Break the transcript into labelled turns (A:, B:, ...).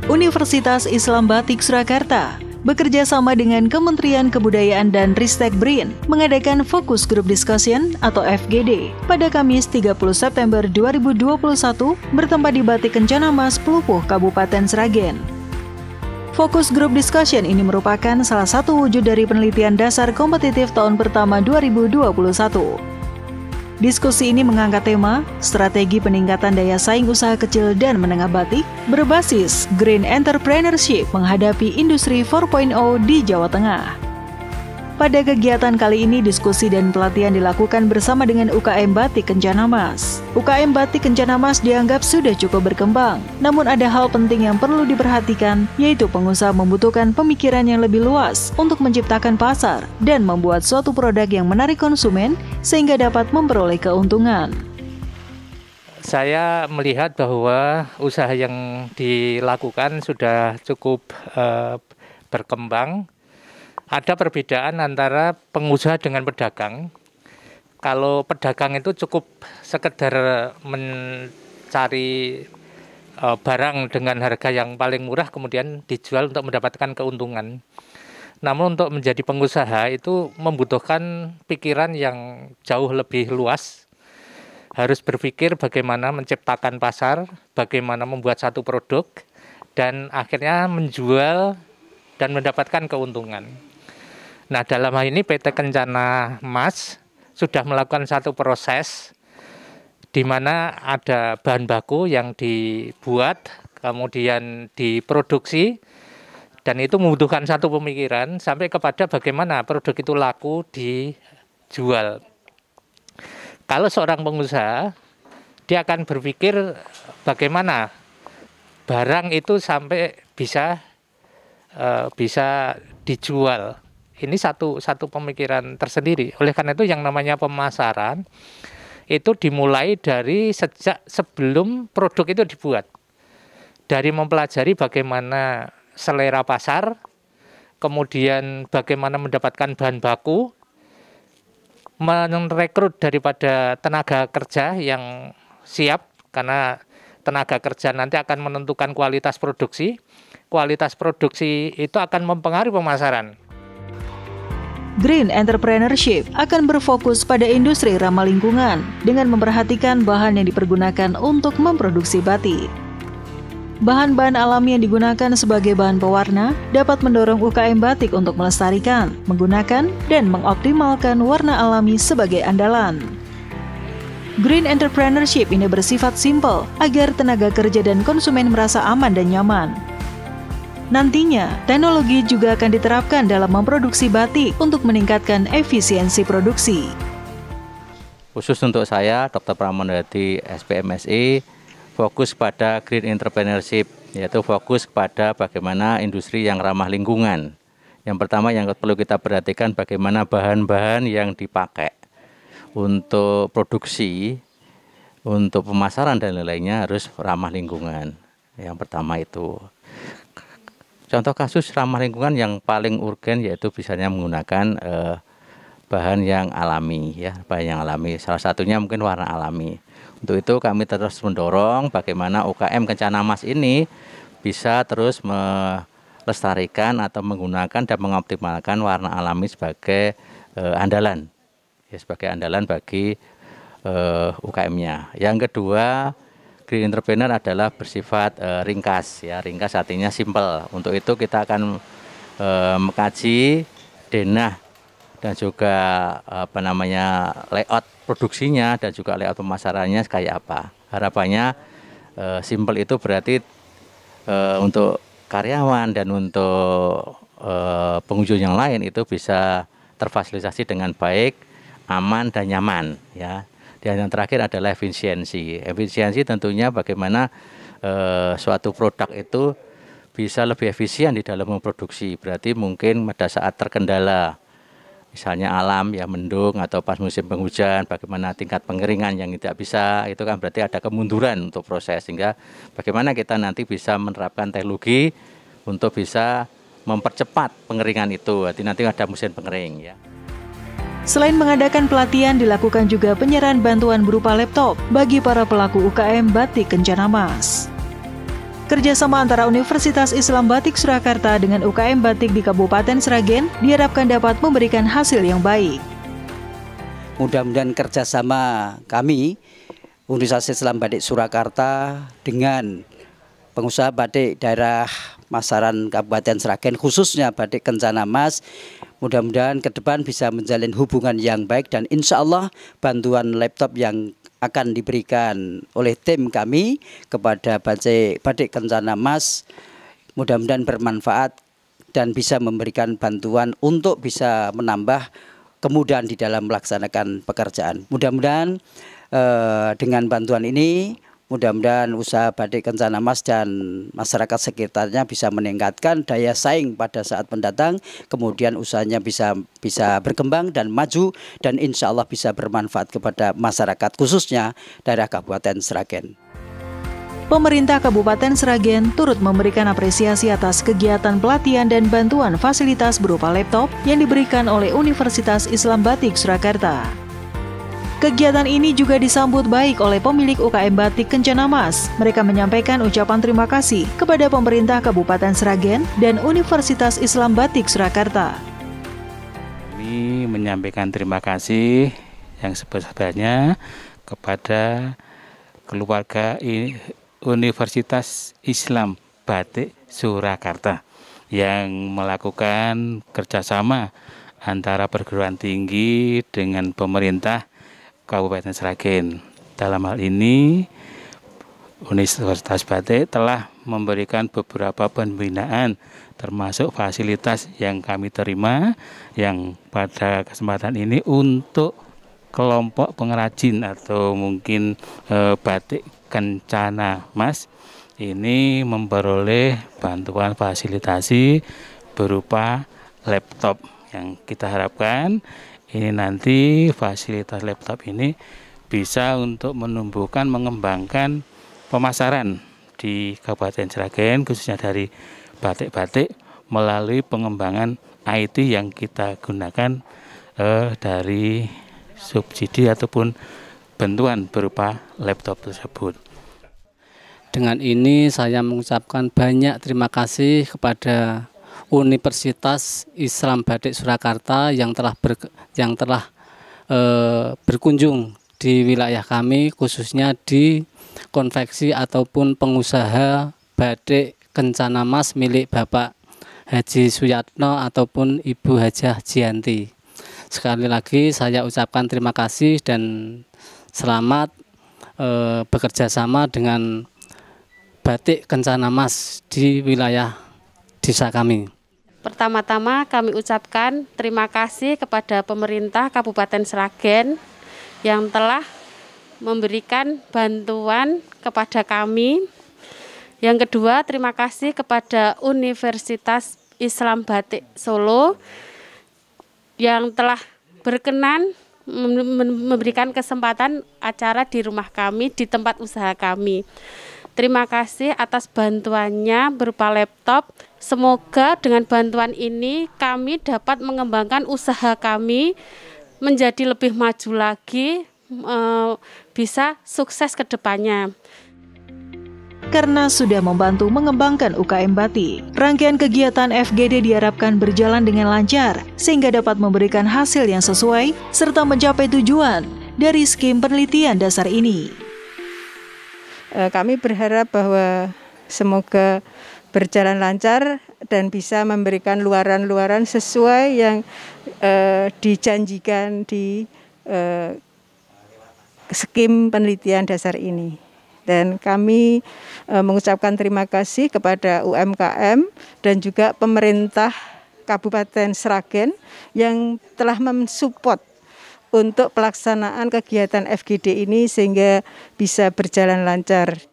A: Universitas Islam Batik Surakarta bekerja sama dengan Kementerian Kebudayaan dan Ristek BRIN mengadakan Fokus Group Discussion atau FGD pada Kamis 30 September 2021 bertempat di Batik Kencana Mas, Pelupuh, Kabupaten Sragen. Fokus Group Discussion ini merupakan salah satu wujud dari penelitian dasar kompetitif tahun pertama 2021. Diskusi ini mengangkat tema strategi peningkatan daya saing usaha kecil dan menengah batik berbasis Green Entrepreneurship menghadapi Industri 4.0 di Jawa Tengah. Pada kegiatan kali ini, diskusi dan pelatihan dilakukan bersama dengan UKM Batik Kencana Mas. UKM Batik Kencana Mas dianggap sudah cukup berkembang, namun ada hal penting yang perlu diperhatikan, yaitu pengusaha membutuhkan pemikiran yang lebih luas untuk menciptakan pasar dan membuat suatu produk yang menarik konsumen sehingga dapat memperoleh keuntungan.
B: Saya melihat bahwa usaha yang dilakukan sudah cukup berkembang. Ada perbedaan antara pengusaha dengan pedagang. Kalau pedagang itu cukup sekedar mencari barang dengan harga yang paling murah kemudian dijual untuk mendapatkan keuntungan. Namun untuk menjadi pengusaha itu membutuhkan pikiran yang jauh lebih luas. Harus berpikir bagaimana menciptakan pasar, bagaimana membuat satu produk, dan akhirnya menjual dan mendapatkan keuntungan. Nah, dalam hal ini PT Kencana Mas sudah melakukan satu proses di mana ada bahan baku yang dibuat, kemudian diproduksi, dan itu membutuhkan satu pemikiran sampai kepada bagaimana produk itu laku dijual. Kalau seorang pengusaha, dia akan berpikir bagaimana barang itu sampai bisa dijual. Ini satu pemikiran tersendiri. Oleh karena itu yang namanya pemasaran itu dimulai dari sejak sebelum produk itu dibuat. Dari mempelajari bagaimana selera pasar, kemudian bagaimana mendapatkan bahan baku, merekrut daripada tenaga kerja yang siap, karena tenaga kerja nanti akan menentukan kualitas produksi. Kualitas produksi itu akan mempengaruhi pemasaran.
A: Green Entrepreneurship akan berfokus pada industri ramah lingkungan dengan memperhatikan bahan yang dipergunakan untuk memproduksi batik. Bahan-bahan alami yang digunakan sebagai bahan pewarna dapat mendorong UKM batik untuk melestarikan, menggunakan, dan mengoptimalkan warna alami sebagai andalan. Green Entrepreneurship ini bersifat simpel agar tenaga kerja dan konsumen merasa aman dan nyaman. Nantinya, teknologi juga akan diterapkan dalam memproduksi batik untuk meningkatkan efisiensi produksi.
C: Khusus untuk saya, Dr. Pramodadi SPMSI, fokus pada Green Entrepreneurship, yaitu fokus pada bagaimana industri yang ramah lingkungan. Yang pertama yang perlu kita perhatikan bagaimana bahan-bahan yang dipakai untuk produksi, untuk pemasaran dan lain-lainnya harus ramah lingkungan. Yang pertama itu. Contoh kasus ramah lingkungan yang paling urgen yaitu misalnya menggunakan bahan yang alami, ya, bahan yang alami. Salah satunya mungkin warna alami. Untuk itu kami terus mendorong bagaimana UKM Kencana Mas ini bisa terus melestarikan atau menggunakan dan mengoptimalkan warna alami sebagai andalan, ya, sebagai andalan bagi UKM-nya. Yang kedua, Green Entrepreneur adalah bersifat ringkas, ya, ringkas artinya simpel. Untuk itu kita akan mengkaji denah dan juga layout produksinya dan juga layout pemasarannya kayak apa. Harapannya simpel itu berarti untuk karyawan dan untuk pengunjung yang lain itu bisa terfasilitasi dengan baik, aman dan nyaman, ya. Dan yang terakhir adalah efisiensi. Efisiensi tentunya bagaimana suatu produk itu bisa lebih efisien di dalam memproduksi. Berarti mungkin pada saat terkendala, misalnya alam ya mendung atau pas musim penghujan, bagaimana tingkat pengeringan yang tidak bisa, itu kan berarti ada kemunduran untuk proses. Sehingga bagaimana kita nanti bisa menerapkan teknologi untuk bisa mempercepat pengeringan itu. Nanti ada musim pengering, ya.
A: Selain mengadakan pelatihan, dilakukan juga penyerahan bantuan berupa laptop bagi para pelaku UKM Batik Kencana Mas. Kerjasama antara Universitas Islam Batik Surakarta dengan UKM Batik di Kabupaten Sragen diharapkan dapat memberikan hasil yang baik.
D: Mudah-mudahan kerjasama kami, Universitas Islam Batik Surakarta dengan pengusaha batik daerah Masaran Kabupaten Sragen, khususnya Batik Kencana Mas, mudah-mudahan ke depan bisa menjalin hubungan yang baik dan insya Allah bantuan laptop yang akan diberikan oleh tim kami kepada Batik Kencana Mas mudah-mudahan bermanfaat dan bisa memberikan bantuan untuk bisa menambah kemudahan di dalam melaksanakan pekerjaan. Mudah-mudahan dengan bantuan ini, mudah-mudahan usaha Batik Kencana Mas dan masyarakat sekitarnya bisa meningkatkan daya saing pada saat mendatang, kemudian usahanya bisa berkembang dan maju dan insya Allah bisa bermanfaat kepada masyarakat khususnya daerah Kabupaten Sragen.
A: Pemerintah Kabupaten Sragen turut memberikan apresiasi atas kegiatan pelatihan dan bantuan fasilitas berupa laptop yang diberikan oleh Universitas Islam Batik Surakarta. Kegiatan ini juga disambut baik oleh pemilik UKM Batik Kencana Mas. Mereka menyampaikan ucapan terima kasih kepada pemerintah Kabupaten Sragen dan Universitas Islam Batik Surakarta.
E: Kami menyampaikan terima kasih yang sebesar-besarnya kepada keluarga Universitas Islam Batik Surakarta yang melakukan kerjasama antara perguruan tinggi dengan pemerintah Kabupaten Sragen. Dalam hal ini, Universitas Batik telah memberikan beberapa pembinaan termasuk fasilitas yang kami terima yang pada kesempatan ini untuk kelompok pengrajin atau mungkin Batik Kencana Mas ini memperoleh bantuan fasilitasi berupa laptop yang kita harapkan ini nanti fasilitas laptop ini bisa untuk menumbuhkan, mengembangkan pemasaran di Kabupaten Sragen khususnya dari batik-batik melalui pengembangan IT yang kita gunakan dari subsidi ataupun bantuan berupa laptop tersebut.
F: Dengan ini saya mengucapkan banyak terima kasih kepada Universitas Islam Batik Surakarta yang telah berkunjung di wilayah kami khususnya di konveksi ataupun pengusaha Batik Kencana Mas milik Bapak Haji Suyatno ataupun Ibu Hajah Jianti. Sekali lagi saya ucapkan terima kasih dan selamat bekerja sama dengan Batik Kencana Mas di wilayah desa kami.
G: Pertama-tama kami ucapkan terima kasih kepada pemerintah Kabupaten Sragen yang telah memberikan bantuan kepada kami. Yang kedua, terima kasih kepada Universitas Islam Batik Solo yang telah berkenan memberikan kesempatan acara di rumah kami, di tempat usaha kami. Terima kasih atas bantuannya berupa laptop. Semoga dengan bantuan ini kami dapat mengembangkan usaha kami menjadi lebih maju lagi, bisa sukses ke depannya.
A: Karena sudah membantu mengembangkan UKM Batik, rangkaian kegiatan FGD diharapkan berjalan dengan lancar sehingga dapat memberikan hasil yang sesuai serta mencapai tujuan dari skim penelitian dasar ini.
H: Kami berharap bahwa semoga berjalan lancar dan bisa memberikan luaran-luaran sesuai yang dijanjikan di skim penelitian dasar ini. Dan kami mengucapkan terima kasih kepada UMKM dan juga pemerintah Kabupaten Sragen yang telah mensupport untuk pelaksanaan kegiatan FGD ini sehingga bisa berjalan lancar.